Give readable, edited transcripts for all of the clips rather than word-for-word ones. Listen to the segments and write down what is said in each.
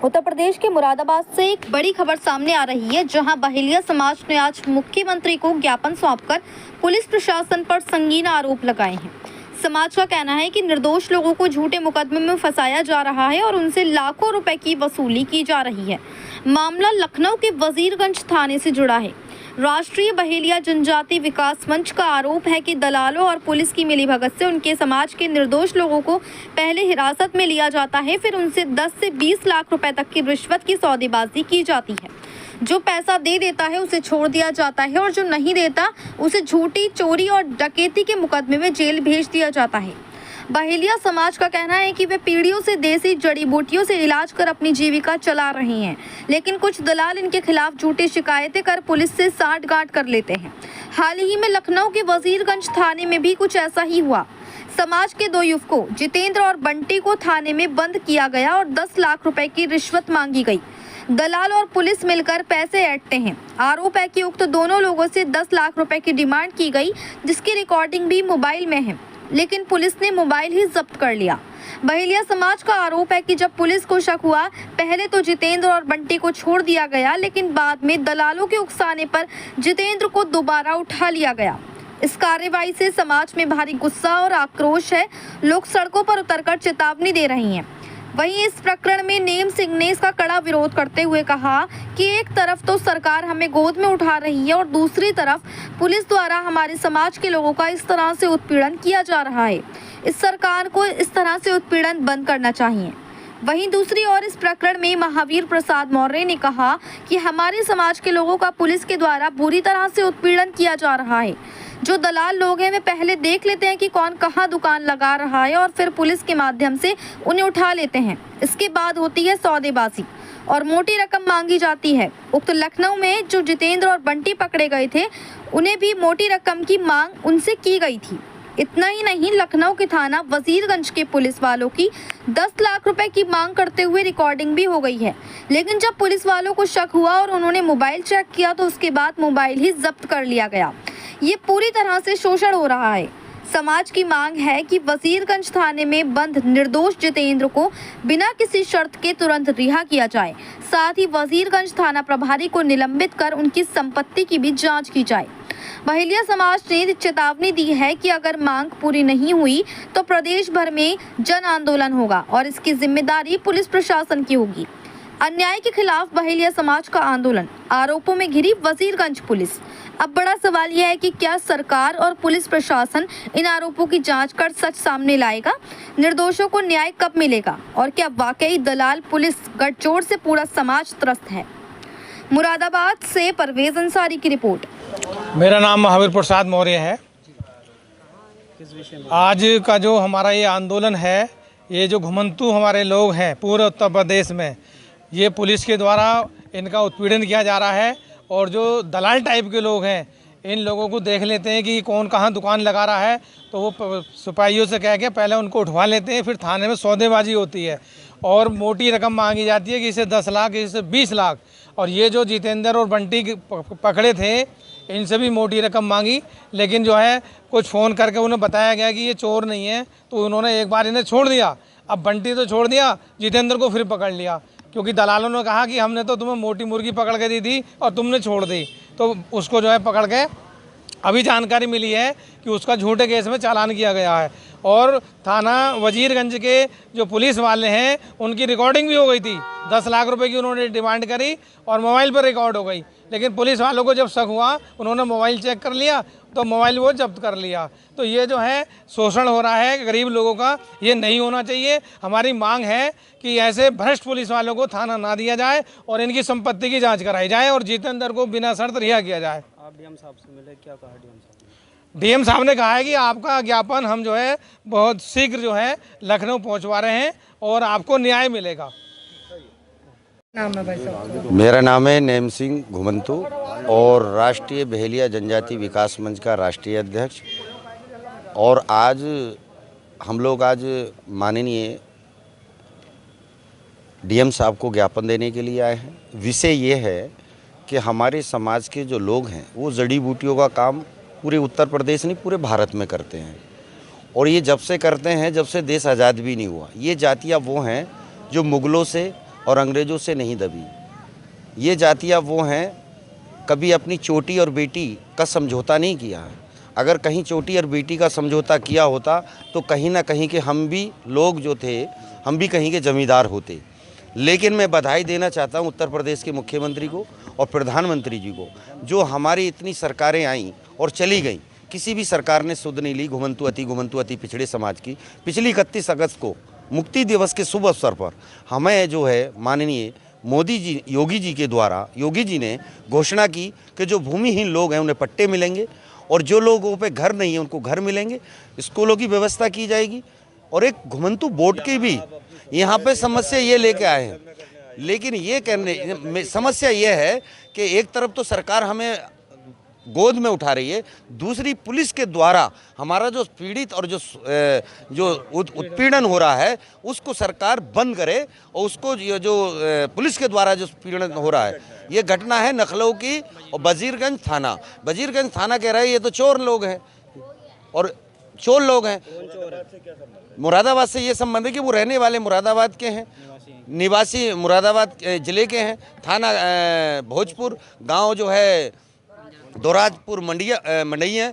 उत्तर प्रदेश के मुरादाबाद से एक बड़ी खबर सामने आ रही है, जहां बहेलिया समाज ने आज मुख्यमंत्री को ज्ञापन सौंपकर पुलिस प्रशासन पर संगीन आरोप लगाए हैं। समाज का कहना है कि निर्दोष लोगों को झूठे मुकदमे में फंसाया जा रहा है और उनसे लाखों रुपए की वसूली की जा रही है। मामला लखनऊ के वजीरगंज थाने से जुड़ा है। राष्ट्रीय बहेलिया जनजाति विकास मंच का आरोप है कि दलालों और पुलिस की मिलीभगत से उनके समाज के निर्दोष लोगों को पहले हिरासत में लिया जाता है, फिर उनसे 10 से 20 लाख रुपए तक की रिश्वत की सौदेबाजी की जाती है। जो पैसा दे देता है उसे छोड़ दिया जाता है और जो नहीं देता उसे झूठी, चोरी और डकैती के मुकदमे में जेल भेज दिया जाता है। बहेलिया समाज का कहना है कि वे पीढ़ियों से देसी जड़ी बूटियों से इलाज कर अपनी जीविका चला रहे हैं, लेकिन कुछ दलाल इनके खिलाफ झूठी शिकायतें कर पुलिस से साठगांठ कर लेते हैं। हाल ही में लखनऊ के वजीरगंज थाने में भी कुछ ऐसा ही हुआ। समाज के दो युवकों जितेंद्र और बंटी को थाने में बंद किया गया और 10 लाख रुपए की रिश्वत मांगी गई। दलाल और पुलिस मिलकर पैसे ऐंठते हैं। आरोप है कि उक्त दोनों लोगों से 10 लाख रुपए की डिमांड की गई, जिसकी रिकॉर्डिंग भी मोबाइल में है, लेकिन पुलिस ने मोबाइल ही जब्त कर लिया। बहेलिया समाज का आरोप है कि जब पुलिस को शक हुआ, पहले तो जितेंद्र और बंटी को छोड़ दिया गया, लेकिन बाद में दलालों के उकसाने पर जितेंद्र को दोबारा उठा लिया गया। इस कार्रवाई से समाज में भारी गुस्सा और आक्रोश है। लोग सड़कों पर उतरकर चेतावनी दे रही हैं। वहीं इस प्रकरण में नेम सिंह ने इसका कड़ा विरोध करते हुए कहा कि एक तरफ तो सरकार हमें गोद में उठा रही है और दूसरी तरफ पुलिस द्वारा हमारे समाज के लोगों का इस तरह से उत्पीड़न किया जा रहा है। इस सरकार को इस तरह से उत्पीड़न बंद करना चाहिए। वहीं दूसरी ओर इस प्रकरण में महावीर प्रसाद मौर्य ने कहा कि हमारे समाज के लोगों का पुलिस के द्वारा बुरी तरह से उत्पीड़न किया जा रहा है। जो दलाल लोग हैं वे पहले देख लेते हैं कि कौन कहाँ दुकान लगा रहा है और फिर पुलिस के माध्यम से उन्हें उठा लेते हैं। इसके बाद होती है सौदेबाजी और मोटी रकम मांगी जाती है। उक्त लखनऊ में जो जितेंद्र और बंटी पकड़े गए थे, उन्हें भी मोटी रकम की मांग उनसे की गई थी। इतना ही नहीं, लखनऊ के थाना वजीरगंज के पुलिस वालों की 10 लाख रुपए की मांग करते हुए रिकॉर्डिंग भी हो गई है, लेकिन जब पुलिस वालों को शक हुआ और उन्होंने मोबाइल चेक किया तो उसके बाद मोबाइल ही जब्त कर लिया गया। ये पूरी तरह से शोषण हो रहा है। समाज की मांग है कि वजीरगंज थाने में बंद निर्दोष जितेंद्र को बिना किसी शर्त के तुरंत रिहा किया जाए। साथ ही वजीरगंज थाना प्रभारी को निलंबित कर उनकी संपत्ति की भी जांच की जाए। बहेलिया समाज ने चेतावनी दी है कि अगर मांग पूरी नहीं हुई तो प्रदेश भर में जन आंदोलन होगा और इसकी जिम्मेदारी पुलिस प्रशासन की होगी। अन्याय के खिलाफ बहेलिया समाज का आंदोलन, आरोपों में घिरी वजीरगंज पुलिस। अब बड़ा सवाल यह है कि क्या सरकार और पुलिस प्रशासन इन आरोपों की जांच कर सच सामने लाएगा? निर्दोषों को न्याय कब मिलेगा? और क्या वाकई दलाल पुलिस गठजोड़ से पूरा समाज त्रस्त है? मुरादाबाद से परवेज अंसारी की रिपोर्ट। मेरा नाम महावीर प्रसाद मौर्य है। आज का जो हमारा ये आंदोलन है, ये जो घुमंतु हमारे लोग हैं पूरे उत्तर प्रदेश में, ये पुलिस के द्वारा इनका उत्पीड़न किया जा रहा है और जो दलाल टाइप के लोग हैं, इन लोगों को देख लेते हैं कि कौन कहाँ दुकान लगा रहा है, तो वो सिपाहियों से कह के पहले उनको उठवा लेते हैं। फिर थाने में सौदेबाजी होती है और मोटी रकम मांगी जाती है कि इसे 10 लाख, इसे 20 लाख। और ये जो जितेंद्र और बंटी पकड़े थे, इनसे भी मोटी रकम मांगी, लेकिन जो है कुछ फ़ोन करके उन्हें बताया गया कि ये चोर नहीं है, तो उन्होंने एक बार इन्हें छोड़ दिया। अब बंटी तो छोड़ दिया, जितेंद्र को फिर पकड़ लिया, क्योंकि दलालों ने कहा कि हमने तो तुम्हें मोटी मुर्गी पकड़ के दी थी और तुमने छोड़ दी। तो उसको जो है पकड़ के अभी जानकारी मिली है कि उसका झूठे केस में चालान किया गया है और थाना वजीरगंज के जो पुलिस वाले हैं उनकी रिकॉर्डिंग भी हो गई थी। 10 लाख रुपए की उन्होंने डिमांड करी और मोबाइल पर रिकॉर्ड हो गई, लेकिन पुलिस वालों को जब शक हुआ, उन्होंने मोबाइल चेक कर लिया तो मोबाइल वो जब्त कर लिया। तो ये जो है शोषण हो रहा है गरीब लोगों का, ये नहीं होना चाहिए। हमारी मांग है कि ऐसे भ्रष्ट पुलिस वालों को थाना ना दिया जाए और इनकी संपत्ति की जांच कराई जाए और जितेंद्र को बिना शर्त रिहा किया जाए। आप डीएम साहब से मिले, क्या कहा डीएम साहब ने? डीएम साहब ने कहा है कि आपका ज्ञापन हम जो है बहुत शीघ्र जो है लखनऊ पहुंचवा रहे हैं और आपको न्याय मिलेगा। नाम है भाई साहब? मेरा नाम है नेम सिंह घुमंतु और राष्ट्रीय बहेलिया जनजाति विकास मंच का राष्ट्रीय अध्यक्ष। और आज हम लोग माननीय डीएम साहब को ज्ञापन देने के लिए आए हैं। विषय ये है कि हमारे समाज के जो लोग हैं वो जड़ी बूटियों का काम पूरे उत्तर प्रदेश नहीं पूरे भारत में करते हैं, और ये जब से करते हैं जब से देश आज़ाद भी नहीं हुआ। ये जातियाँ वो हैं जो मुग़लों से और अंग्रेज़ों से नहीं दबी। ये जातियाँ वो हैं, कभी अपनी चोटी और बेटी का समझौता नहीं किया है। अगर कहीं चोटी और बेटी का समझौता किया होता तो कहीं ना कहीं के हम भी लोग जो थे, हम भी कहीं के ज़मींदार होते। लेकिन मैं बधाई देना चाहता हूँ उत्तर प्रदेश के मुख्यमंत्री को और प्रधानमंत्री जी को, जो हमारी इतनी सरकारें आईं और चली गईं, किसी भी सरकार ने सुध नहीं ली घुमंतु अति पिछड़े समाज की। पिछली 31 अगस्त को मुक्ति दिवस के शुभ अवसर पर हमें जो है माननीय मोदी जी, योगी जी के द्वारा, योगी जी ने घोषणा की कि जो भूमिहीन लोग हैं उन्हें पट्टे मिलेंगे और जो लोगों पे घर नहीं है उनको घर मिलेंगे, स्कूलों की व्यवस्था की जाएगी। और एक घुमंतु बोर्ड की भी यहाँ पे समस्या ये लेके आए हैं, लेकिन ये कहने समस्या ये है कि एक तरफ तो सरकार हमें गोद में उठा रही है, दूसरी पुलिस के द्वारा हमारा जो पीड़ित और जो उत्पीड़न हो रहा है उसको सरकार बंद करे। और उसको जो पुलिस के द्वारा जो पीड़न हो रहा है, ये घटना है नखलऊ की और वजीरगंज थाना कह रहा है ये तो चोर लोग हैं और चोर लोग हैं। मुरादाबाद से ये संबंध है कि वो रहने वाले मुरादाबाद के हैं, निवासी मुरादाबाद ज़िले के हैं। थाना भोजपुर, गांव जो है दोराजपुर मंडैया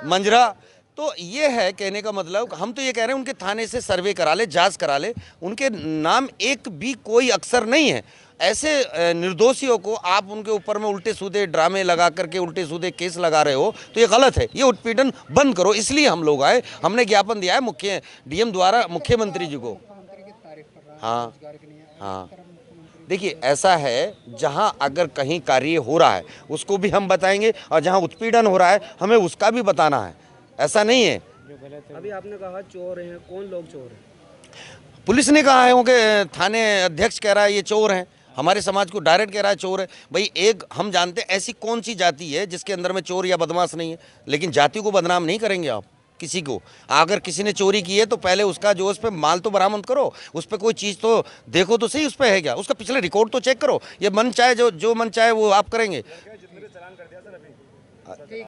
मंजरा। तो ये है कहने का मतलब, हम तो ये कह रहे हैं उनके थाने से सर्वे करा ले, जांच करा ले, उनके नाम एक भी कोई अक्षर नहीं है। ऐसे निर्दोषियों को आप उनके ऊपर में उल्टे सीधे ड्रामे लगा करके उल्टे सीधे केस लगा रहे हो, तो ये गलत है। ये उत्पीड़न बंद करो, इसलिए हम लोग आए। हमने ज्ञापन दिया है डीएम द्वारा मुख्यमंत्री जी को। हाँ, देखिए ऐसा है, जहाँ अगर कहीं कार्य हो रहा है उसको भी हम बताएंगे और जहाँ उत्पीड़न हो रहा है हमें उसका भी बताना है। ऐसा नहीं है। अभी आपने कहा चोर हैं, कौन लोग चोर हैं? पुलिस ने कहा है, उनके थाने अध्यक्ष कह रहा है ये चोर हैं, हमारे समाज को डायरेक्ट कह रहा है चोर है। भाई एक हम जानते हैं ऐसी कौन सी जाति है जिसके अंदर में चोर या बदमाश नहीं है, लेकिन जाति को बदनाम नहीं करेंगे आप किसी को। अगर किसी ने चोरी की है तो पहले उसका जो उस पर माल तो बरामद करो, उस पर कोई चीज़ तो देखो तो सही उस पर है क्या, उसका पिछले रिकॉर्ड तो चेक करो। ये मन चाहे जो मन चाहे वो आप करेंगे।